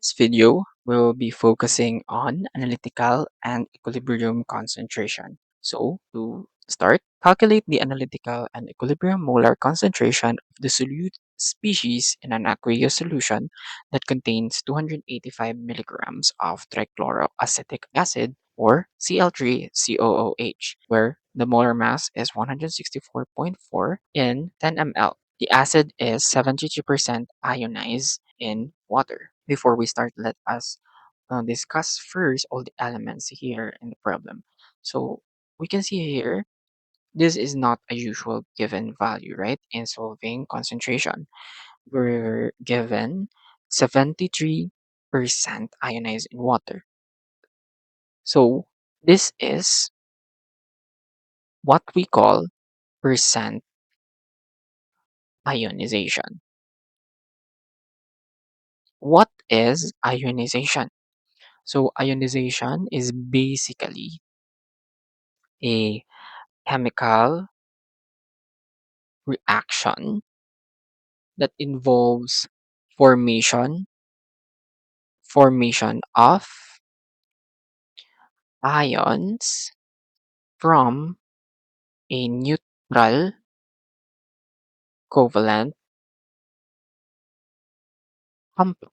This video will be focusing on analytical and equilibrium concentration. So, to start, calculate the analytical and equilibrium molar concentration of the solute species in an aqueous solution that contains 285 milligrams of trichloroacetic acid or Cl3COOH, where the molar mass is 164.4 in 10 ml. The acid is 73% ionized in water. Before we start, let us discuss first all the elements here in the problem. So we can see here, this is not a usual given value, right? In solving concentration, we're given 73% ionized in water. So this is what we call percent ionization. What is ionization? So ionization is basically a chemical reaction that involves formation formation of ions from a neutral covalent compound.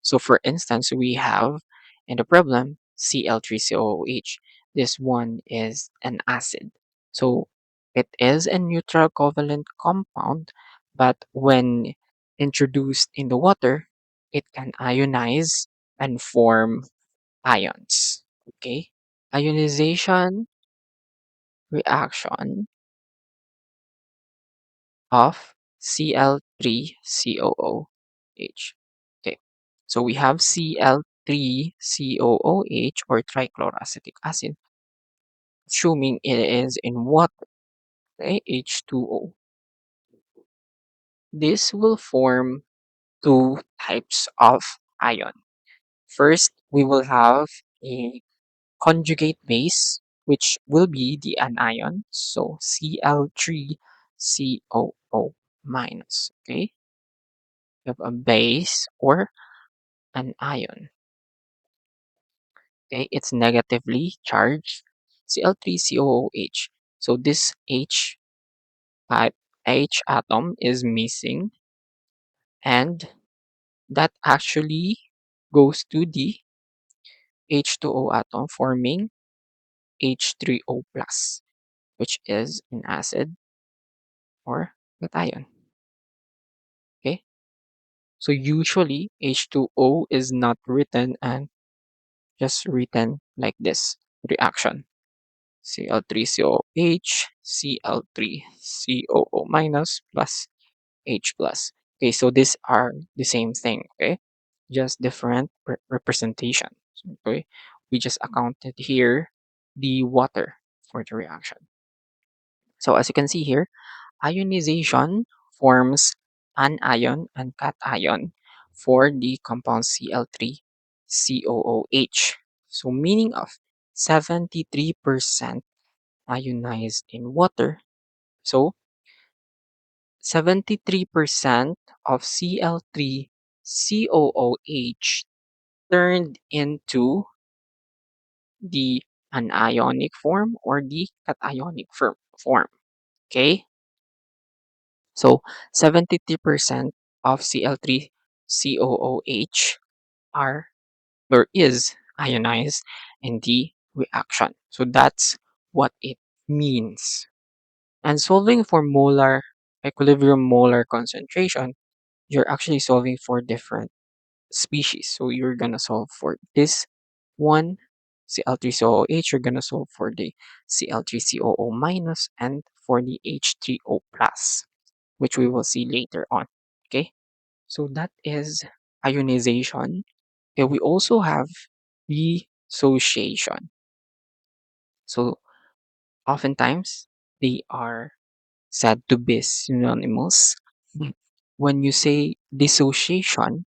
So for instance, we have in the problem Cl3COOH. This one is an acid. So it is a neutral covalent compound, but when introduced in the water, it can ionize and form ions. Okay? Ionization reaction of Cl3COOH. Okay. So we have Cl3COOH or trichloroacetic acid, assuming it is in water, okay, H2O. This will form two types of ion. First, we will have a conjugate base, which will be the anion. So Cl3COO minus. Okay, we have a base or an ion. Okay, it's negatively charged Cl3COOH. So this type H atom is missing, and that actually goes to the H2O atom forming H3O plus, which is an acid or cation. Okay, so usually H2O is not written and just written like this reaction. Cl3COH, Cl3COO minus plus H plus. Okay, so these are the same thing, okay? Just different representation. Okay, we just accounted here the water for the reaction. So as you can see here, ionization forms anion and cation for the compound Cl3COOH. So meaning of 73% ionized in water. So 73% of Cl3COOH turned into the anionic form or the cationic form. Okay? So 73% of Cl3COOH are or is ionized in the reaction. So that's what it means. And solving for molar equilibrium molar concentration, you're actually solving for different species. So you're gonna solve for this one Cl3COOH, you're gonna solve for the Cl3COO minus and for the H3O plus, which we will see later on. Okay, so that is ionization. Okay, we also have dissociation. So oftentimes they are said to be synonymous. Mm. When you say dissociation,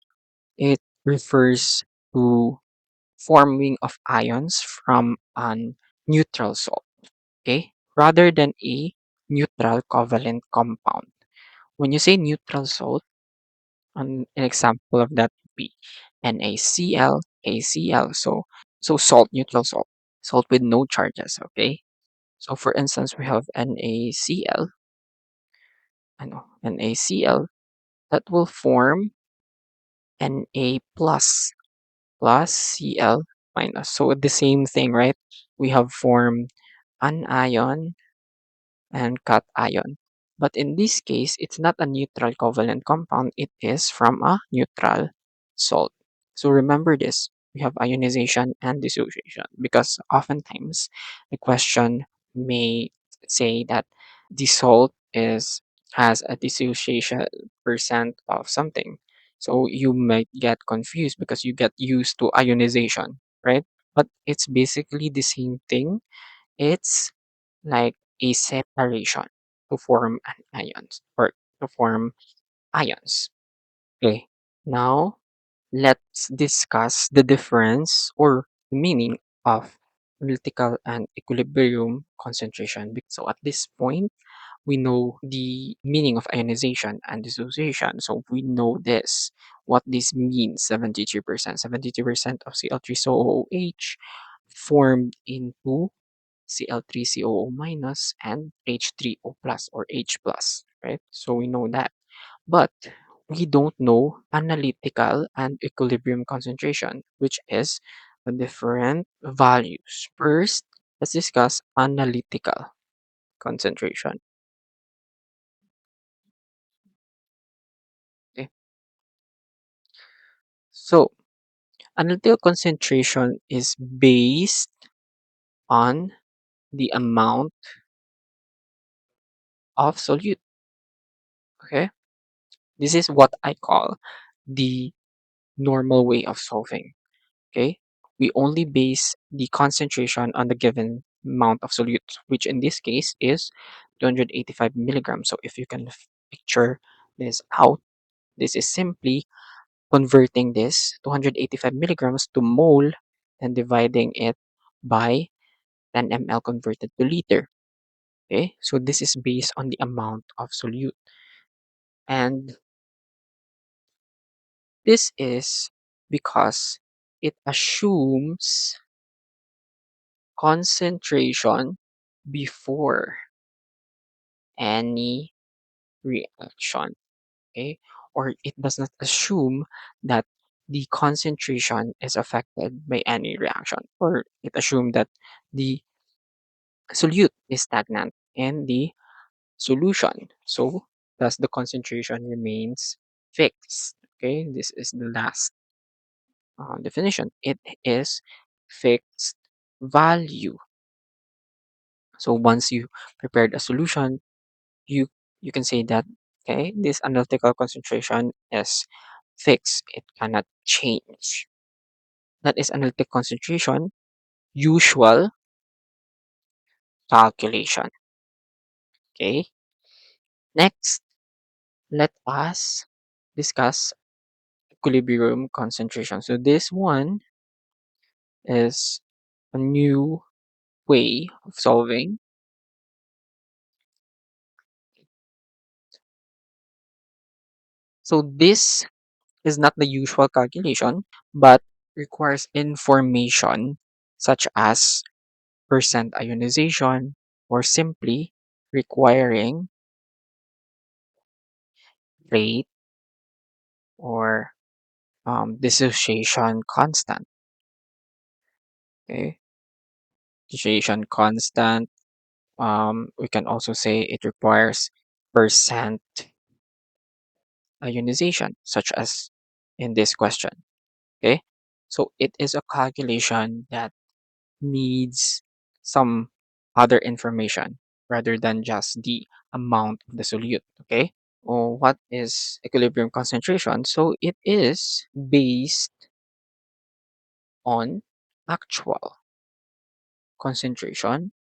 it refers to forming of ions from an neutral salt, okay, rather than a neutral covalent compound. When you say neutral salt, an example of that would be NaCl, ACl. So salt, neutral salt, salt with no charges. Okay. So for instance, we have NaCl, NaCl that will form Na plus Cl minus. So the same thing, right? We have formed anion and cation. But in this case, it's not a neutral covalent compound. It is from a neutral salt. So remember this. We have ionization and dissociation because oftentimes the question may say that the salt is has a dissociation percent of something. So you might get confused because you get used to ionization, right? But it's basically the same thing. It's like a separation to form an ions or to form ions. Okay. Now let's discuss the difference or the meaning of analytical and equilibrium concentration. So at this point, we know the meaning of ionization and dissociation. So we know this, what this means. 73%. 73% of Cl3SOOH formed into Cl3COO minus and H3O plus or H plus, right? So we know that. But we don't know analytical and equilibrium concentration, which is the different values. First, let's discuss analytical concentration. Okay. So analytical concentration is based on the amount of solute. Okay. This is what I call the normal way of solving. Okay, we only base the concentration on the given amount of solute, which in this case is 285 milligrams. So if you can picture this out, this is simply converting this 285 milligrams to mole and dividing it by 10 ml converted to liter. Okay, so this is based on the amount of solute, and this is because it assumes concentration before any reaction, okay? Or it does not assume that the concentration is affected by any reaction, or it assumes that the solute is stagnant in the solution. So, thus the concentration remains fixed. Okay, this is the last definition. It is fixed value. So once you prepared a solution, you you can say that okay, this analytical concentration is fixed. It cannot change. That is analytic concentration, usual calculation. Okay. Next, let us discuss equilibrium concentration. So this one is a new way of solving. So this is not the usual calculation, but requires information such as percent ionization or simply requiring rate or dissociation constant. Okay, dissociation constant. We can also say it requires percent ionization, such as in this question. Okay, so it is a calculation that needs some other information rather than just the amount of the solute. Okay. Or what is equilibrium concentration? So it is based on actual concentration,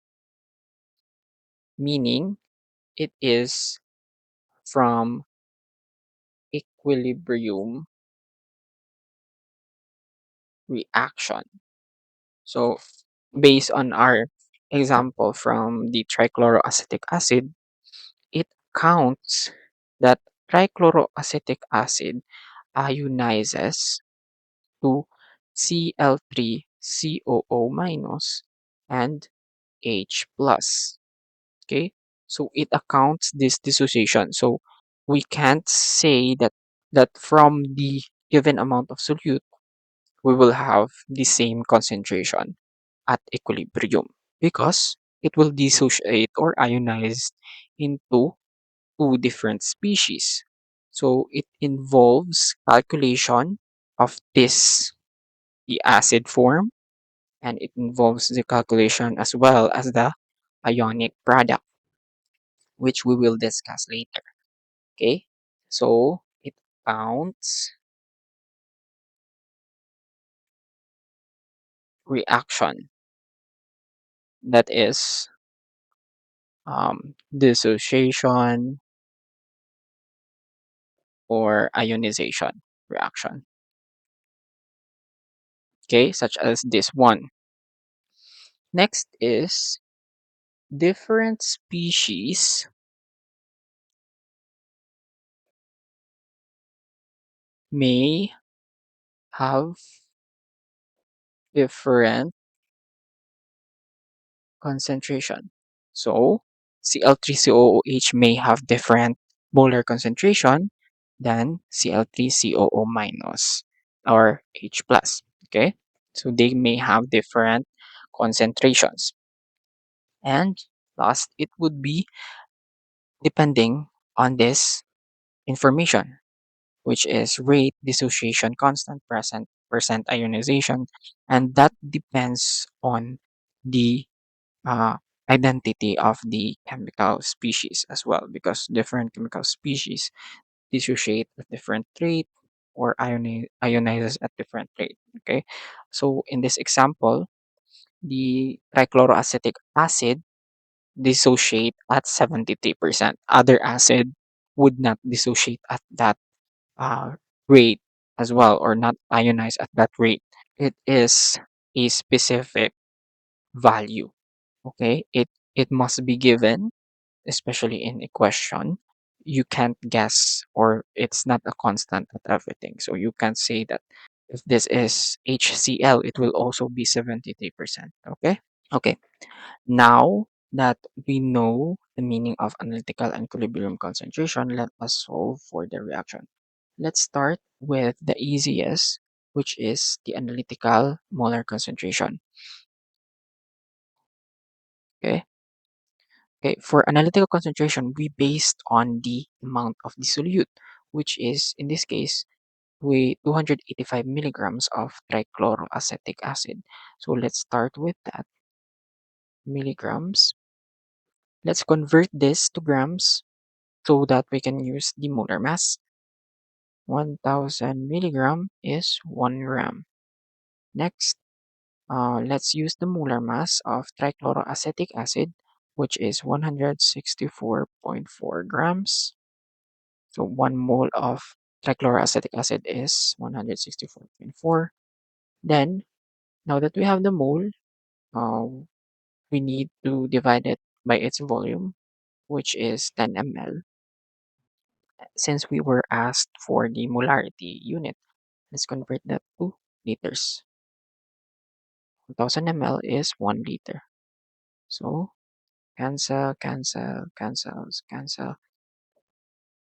meaning it is from equilibrium reaction. So based on our example from the trichloroacetic acid, it counts that trichloroacetic acid ionizes to Cl3COO minus and H plus. Okay, so it accounts this dissociation. So we can't say that from the given amount of solute we will have the same concentration at equilibrium because it will dissociate or ionize into two different species. So it involves calculation of the acid form, and it involves the calculation as well as the ionic product, which we will discuss later. Okay, so it counts reaction, that is dissociation or ionization reaction. Okay, such as this one. Next is different species may have different concentration. So Cl3COOH may have different molar concentration than Cl3COO minus or H plus. Okay, so they may have different concentrations. And last, it would be depending on this information, which is rate, dissociation, constant, present, percent ionization, and that depends on the uh, identity of the chemical species as well, because different chemical species dissociate at different rate or ionizes at different rate. Okay, so in this example, the trichloroacetic acid dissociate at 73%. Other acid would not dissociate at that uh, rate as well, or not ionize at that rate. It is a specific value. Okay, it must be given, especially in a question. You can't guess, or it's not a constant at everything. So you can't say that if this is HCl, it will also be 73%. Okay. Okay, now that we know the meaning of analytical and equilibrium concentration, let us solve for the reaction. Let's start with the easiest, which is the analytical molar concentration. Okay. Okay. For analytical concentration, we based on the amount of the solute, which is in this case 285 milligrams of trichloroacetic acid. So let's start with that milligrams. Let's convert this to grams so that we can use the molar mass. 1000 milligram is 1 gram. Next, let's use the molar mass of trichloroacetic acid, which is 164.4 grams. So 1 mole of trichloroacetic acid is 164.4. Then, now that we have the mole, uh, we need to divide it by its volume, which is 10 ml. Since we were asked for the molarity unit, let's convert that to liters. 1000 ml is 1 liter. So cancel, cancel, cancels, cancel,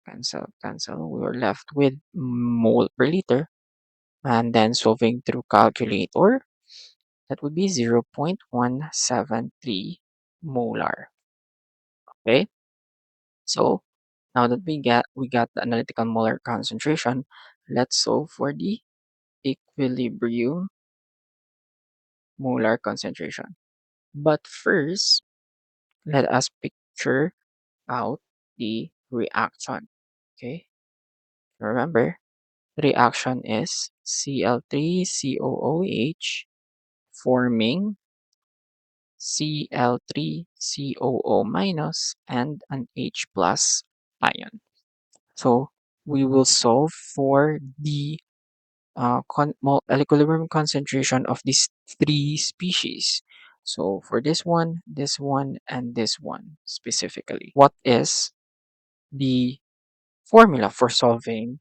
cancel, cancel. We were left with mole per liter. And then solving through calculator, that would be 0.173 molar. Okay. So now that we got the analytical molar concentration, let's solve for the equilibrium molar concentration. But first, let us picture out the reaction. Okay, remember, reaction is Cl3COOH forming Cl3COO minus and an H plus ion. So we will solve for the equilibrium concentration of these three species. So for this one, and this one specifically, what is the formula for solving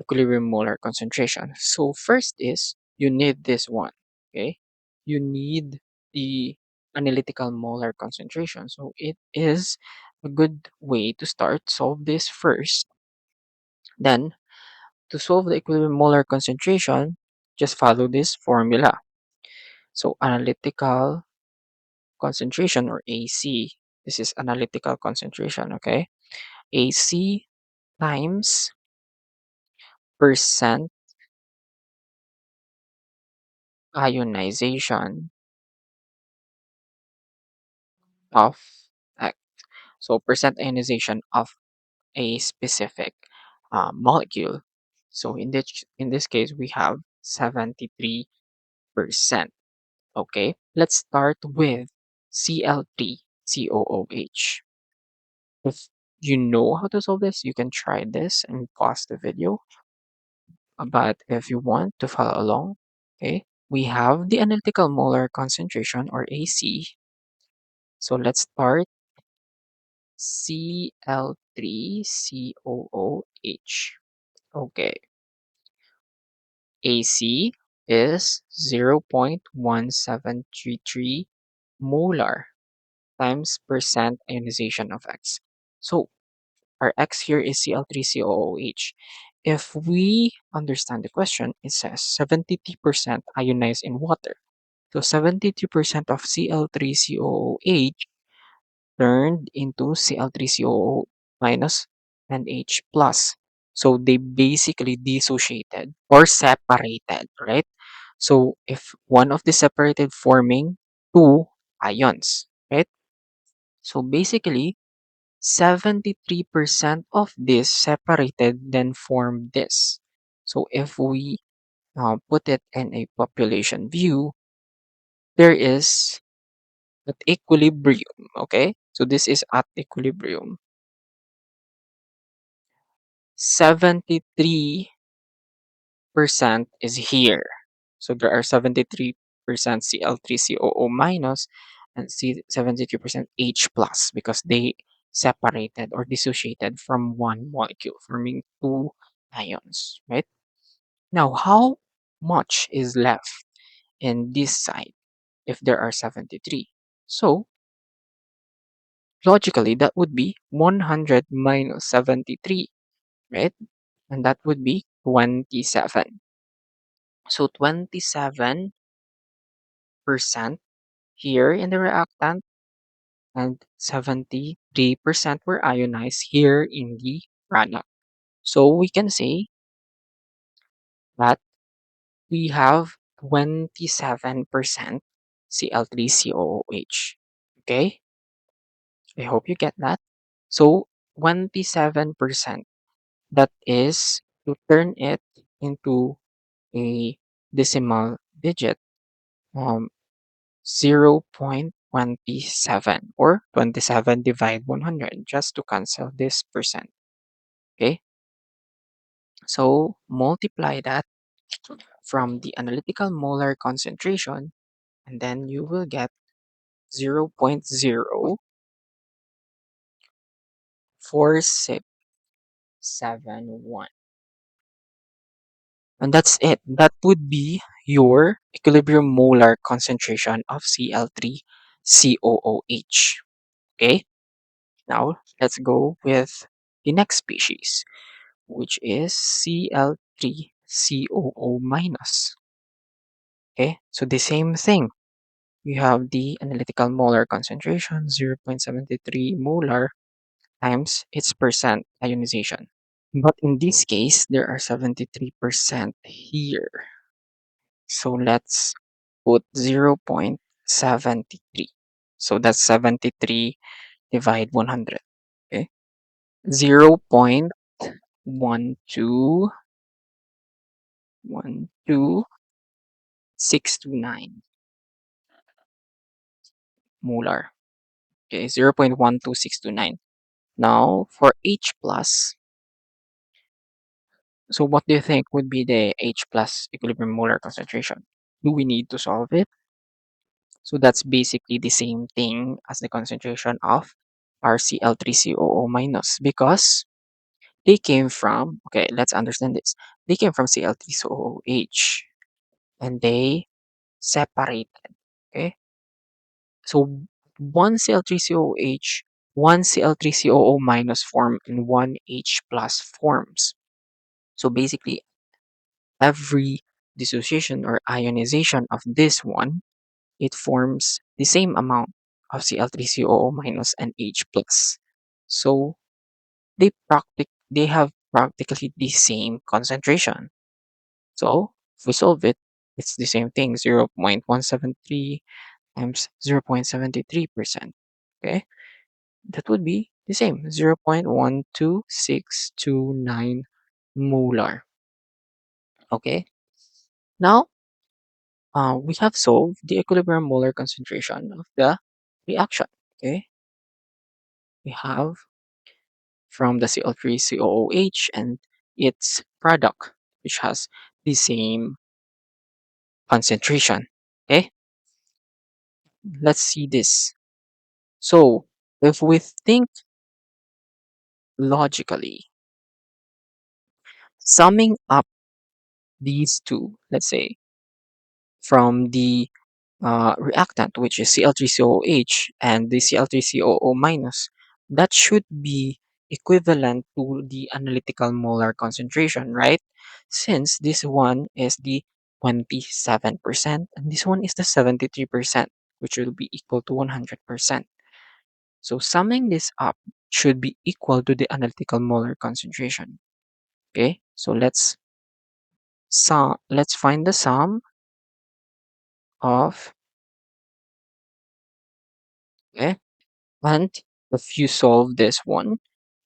equilibrium molar concentration. So first is you need this one, okay? You need the analytical molar concentration. So it is a good way to start. Solve this first. Then to solve the equilibrium molar concentration, just follow this formula. So analytical concentration or AC, this is analytical concentration, okay? AC times percent ionization of X. So percent ionization of a specific molecule. So in this case, we have 73%. Okay, let's start with Cl3COOH. If you know how to solve this, you can try this and pause the video. But if you want to follow along, okay, we have the analytical molar concentration or AC. So let's start Cl3COOH. Okay, AC is 0.1733 molar times percent ionization of X. So our X here is Cl3COOH. If we understand the question, it says 73% ionized in water. So 72% of Cl3COOH turned into Cl3COO minus and H plus. So they basically dissociated or separated, right? So if one of the separated forming two ions, right? So basically 73% of this separated then formed this. So if we put it in a population view, there is at equilibrium, okay? So this is at equilibrium. 73% is here. So there are 73% Cl3COO minus and 73% H plus because they separated or dissociated from one molecule, forming two ions, right? Now, how much is left in this side if there are 73? So, logically, that would be 100 minus 73, right? And that would be 27. So 27% here in the reactant and 73% were ionized here in the product. So we can say that we have 27% Cl3COOH. Okay? I hope you get that. So 27%, that is to turn it into a decimal digit. Um, 0.27 or 27 divide 100 just to cancel this percent. Okay, so multiply that from the analytical molar concentration and then you will get 0.04671. And that's it. That would be your equilibrium molar concentration of Cl3COOH. Okay, now let's go with the next species, which is Cl3COO minus. Okay, so the same thing. You have the analytical molar concentration 0.73 molar times its percent ionization. But in this case, there are 73% here. So let's put 0.73. So that's 73 divide 100. Okay, 0.1212629 molar. Okay, 0.12629. Now for H plus, so what do you think would be the H plus equilibrium molar concentration? Do we need to solve it? So that's basically the same thing as the concentration of RCl3COO minus because They came from, okay, let's understand this. They came from Cl3COOH and they separated. Okay. So one Cl3COOH, one Cl3COO minus form, and one H plus forms. So basically, every dissociation or ionization of this one, it forms the same amount of Cl3COO minus and H plus. So they have practically the same concentration. So if we solve it, it's the same thing, 0.173 times 0.73%. Okay, that would be the same, 0.12629 molar. Okay, now we have solved the equilibrium molar concentration of the reaction. Okay, we have from the Cl3COOH and its product, which has the same concentration. Okay, let's see this. So if we think logically, summing up these two, let's say from the reactant, which is Cl3COOH and the Cl3COO minus, that should be equivalent to the analytical molar concentration, right? Since this one is the 27% and this one is the 73%, which will be equal to 100%. So summing this up should be equal to the analytical molar concentration. Okay, so let's find the sum of, okay, and if you solve this one,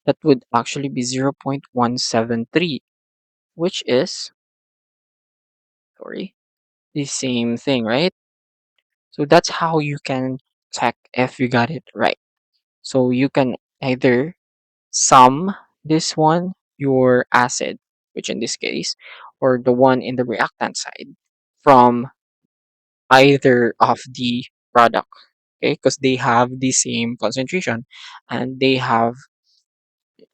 that would actually be 0.173, which is, sorry, the same thing, right? So that's how you can check if you got it right. So you can either sum this one, your acid, which in this case, or the one in the reactant side from either of the product, okay? Because they have the same concentration and they have,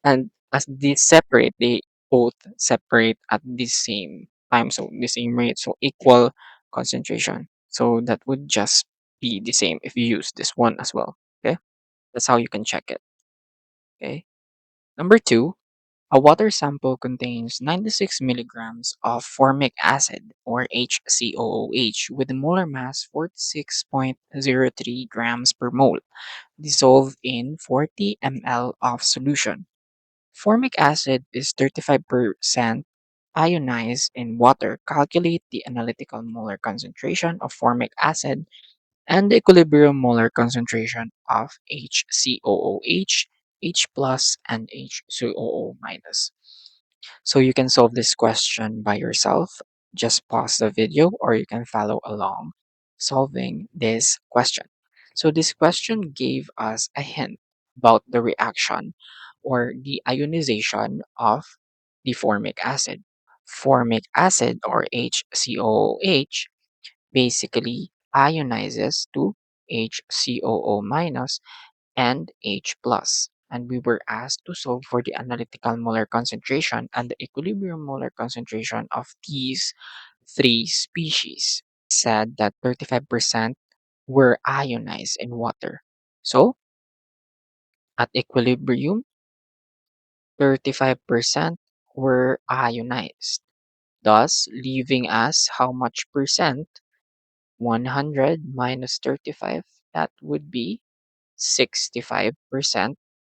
and as they separate, they both separate at the same time, so the same rate, so equal concentration. So that would just be the same if you use this one as well. Okay, that's how you can check it. Okay, number two, a water sample contains 96 milligrams of formic acid or HCOOH with a molar mass 46.03 grams per mole, dissolved in 40 ml of solution. Formic acid is 35% ionized in water. Calculate the analytical molar concentration of formic acid and the equilibrium molar concentration of HCOOH, H plus, and HCOO minus. So you can solve this question by yourself. Just pause the video or you can follow along solving this question. So this question gave us a hint about the reaction or the ionization of the formic acid. Formic acid or HCOOH basically ionizes to HCOO minus and H plus. And we were asked to solve for the analytical molar concentration and the equilibrium molar concentration of these three species. Said that 35% were ionized in water. So at equilibrium, 35% were ionized, thus leaving us how much percent? 100 minus 35, that would be 65%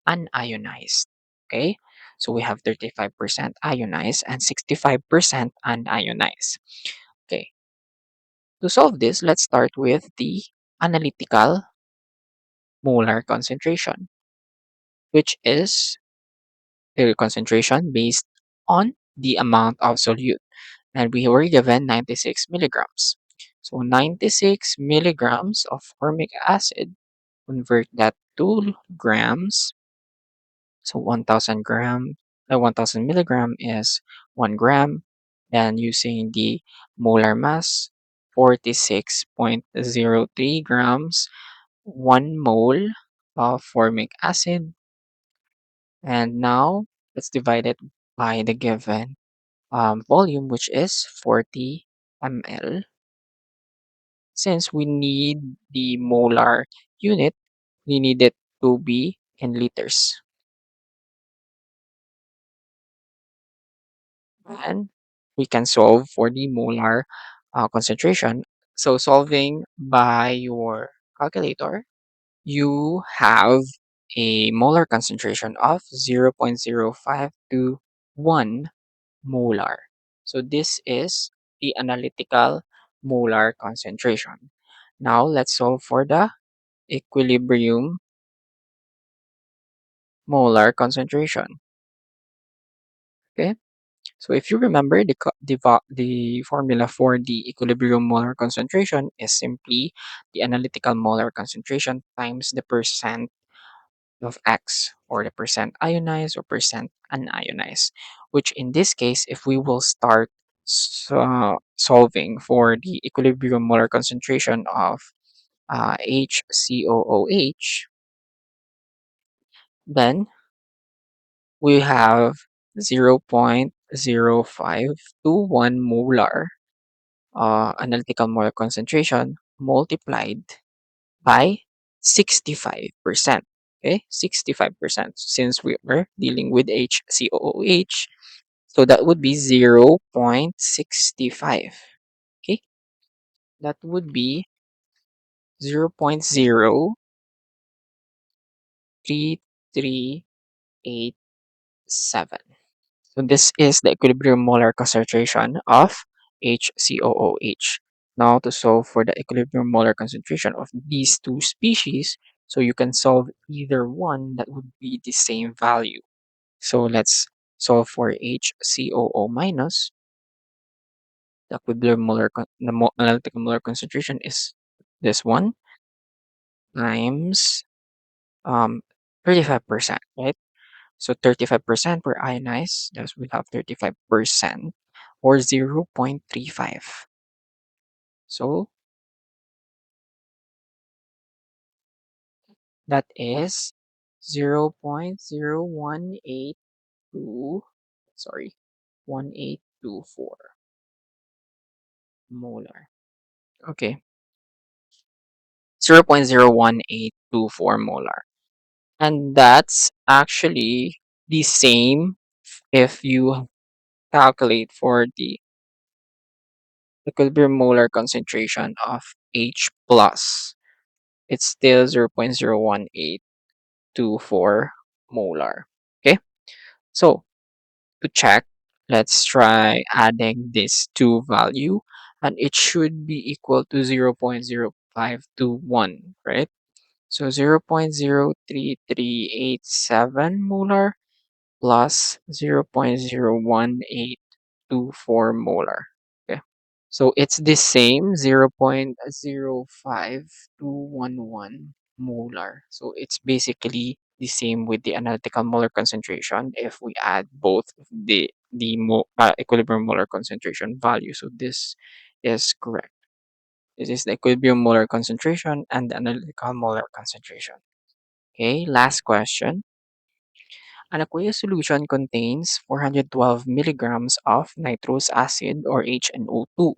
unionized. Okay, so we have 35% ionized and 65% unionized. Okay, to solve this, let's start with the analytical molar concentration, which is the concentration based on the amount of solute. And we were given 96 milligrams. So 96 milligrams of formic acid, convert that to grams. So 1000 milligram is 1 gram. And using the molar mass, 46.03 grams, 1 mole of formic acid. And now Let's divide it by the given volume, which is 40 ml. Since we need the molar unit, we need it to be in liters. And we can solve for the molar concentration. So solving by your calculator, you have a molar concentration of 0.05 to 1 molar. So this is the analytical molar concentration. Now let's solve for the equilibrium molar concentration. Okay, so if you remember, the formula for the equilibrium molar concentration is simply the analytical molar concentration times the percent of X, or the percent ionized or percent unionized, which in this case, if we will start solving for the equilibrium molar concentration of HCOOH, then we have 0.05 to 1 molar analytical molar concentration multiplied by 65%. Okay, 65%. Since we are dealing with HCOOH, so that would be 0.65. Okay, that would be 0.03387. So this is the equilibrium molar concentration of HCOOH. Now to solve for the equilibrium molar concentration of these two species, so you can solve either one that would be the same value. So let's solve for HCOO minus. The equilibrium analytical molar concentration is this one times 35%, right? So 35% per ionized, thus we have 35% or 0.35. So that is 0.0182, sorry, 1824 molar. Okay, 0.01824 molar. And that's actually the same if you calculate for the equilibrium molar concentration of H plus. It's still 0.01824 molar. Okay, so to check, let's try adding this two value, and it should be equal to 0.0521, right? So 0.03387 molar plus 0.01824 molar. Okay. So it's the same 0.05211 molar. So it's basically the same with the analytical molar concentration if we add both the equilibrium molar concentration value. So this is correct. This is the equilibrium molar concentration and the analytical molar concentration. Okay, last question. An aqueous solution contains 412 milligrams of nitrous acid or HNO2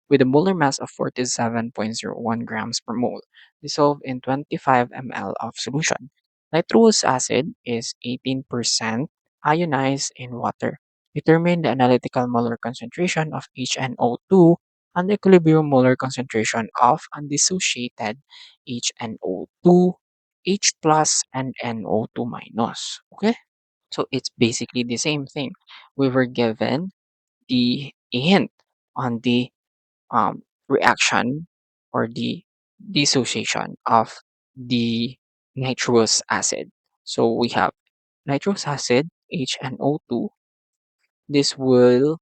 with a molar mass of 47.01 grams per mole, dissolved in 25 ml of solution. Nitrous acid is 18% ionized in water. Determine the analytical molar concentration of HNO2 and the equilibrium molar concentration of undissociated HNO2, H plus, and NO2 minus. Okay? So it's basically the same thing. We were given a hint on the reaction or the dissociation of the nitrous acid. So we have nitrous acid, HNO2. This will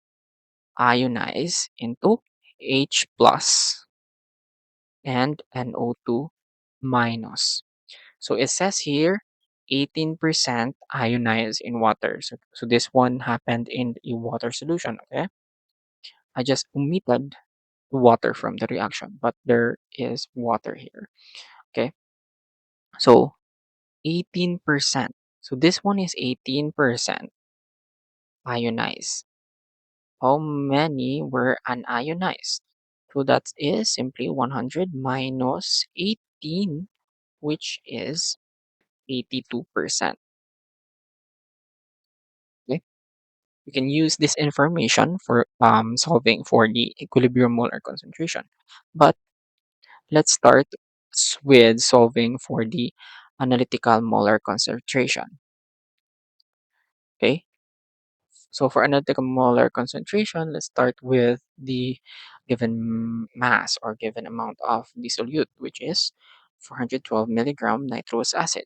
ionize into H plus and NO2 minus. So it says here 18% ionized in water. So this one happened in a water solution, okay? I just omitted water from the reaction, but there is water here, okay? So 18%. So this one is 18%. ionized. How many were unionized? So that is simply 100 minus 18, which is 82%. Okay? You can use this information for solving for the equilibrium molar concentration. But let's start with solving for the analytical molar concentration. Okay? So for analytical molar concentration, let's start with the given mass or given amount of the solute, which is 412 milligram nitrous acid.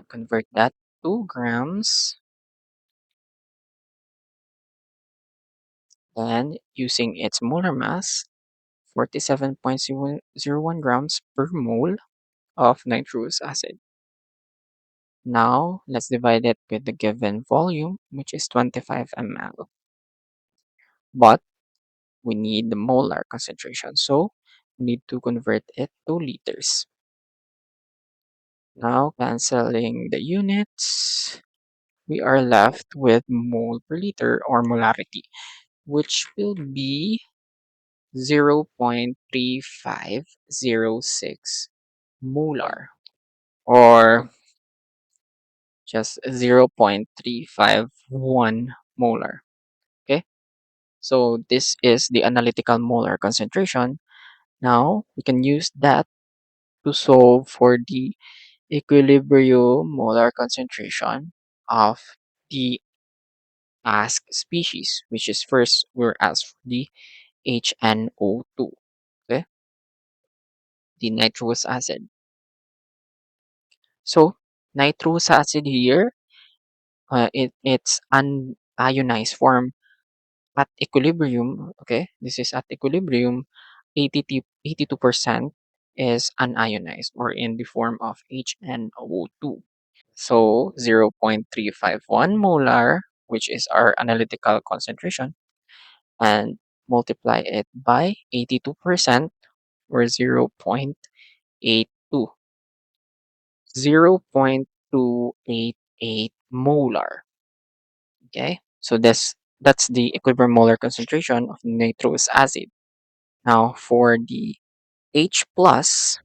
Convert that to grams, and using its molar mass, 47.001 grams per mole of nitrous acid. Now, let's divide it with the given volume, which is 25 ml. But we need the molar concentration, so we need to convert it to liters. Now, canceling the units, we are left with mole per liter or molarity, which will be 0.3506 molar, or just 0.351 molar. Okay, so this is the analytical molar concentration. Now we can use that to solve for the equilibrium molar concentration of the asked species, which is first we're asked for the HNO2, okay, the nitrous acid. So nitrous acid here, it's an ionized form at equilibrium. Okay, this is at equilibrium. 82% is unionized or in the form of HNO2. So 0.351 molar, which is our analytical concentration, and multiply it by 82% or 0.82. 0.288 molar. Okay, so that's the equilibrium molar concentration of nitrous acid. Now for the H plus,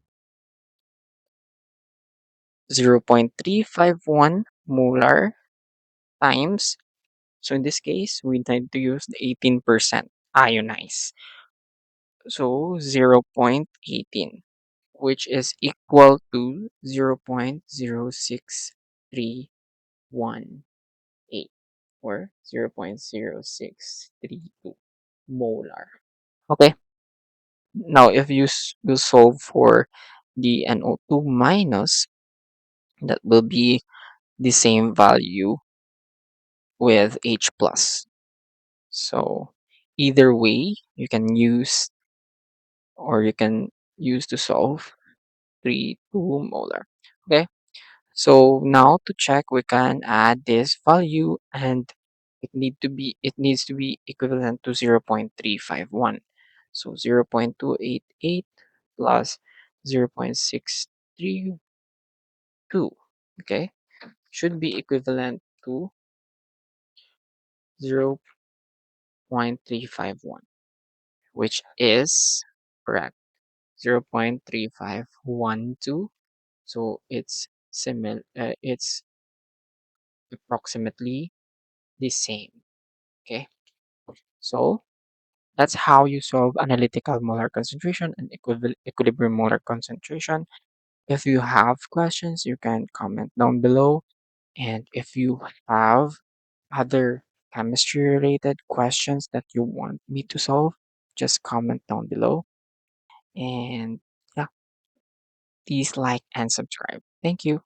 0.351 molar times, so in this case we need to use the 18% ionized, so 0.18, which is equal to 0.06318 or 0.0632 molar. Okay, now if you solve for the NO2 minus, that will be the same value with H plus. So either way you can use, or you can use to solve 3 2 molar. Okay, so now to check, we can add this value, and it needs to be equivalent to 0.351. So 0.288 plus 0.632, okay, should be equivalent to 0.351, which is correct, 0.3512. So it's approximately the same. Okay, so that's how you solve analytical molar concentration and equilibrium molar concentration. If you have questions, you can comment down below. And if you have other chemistry related questions that you want me to solve, just comment down below. And yeah, please like and subscribe. Thank you.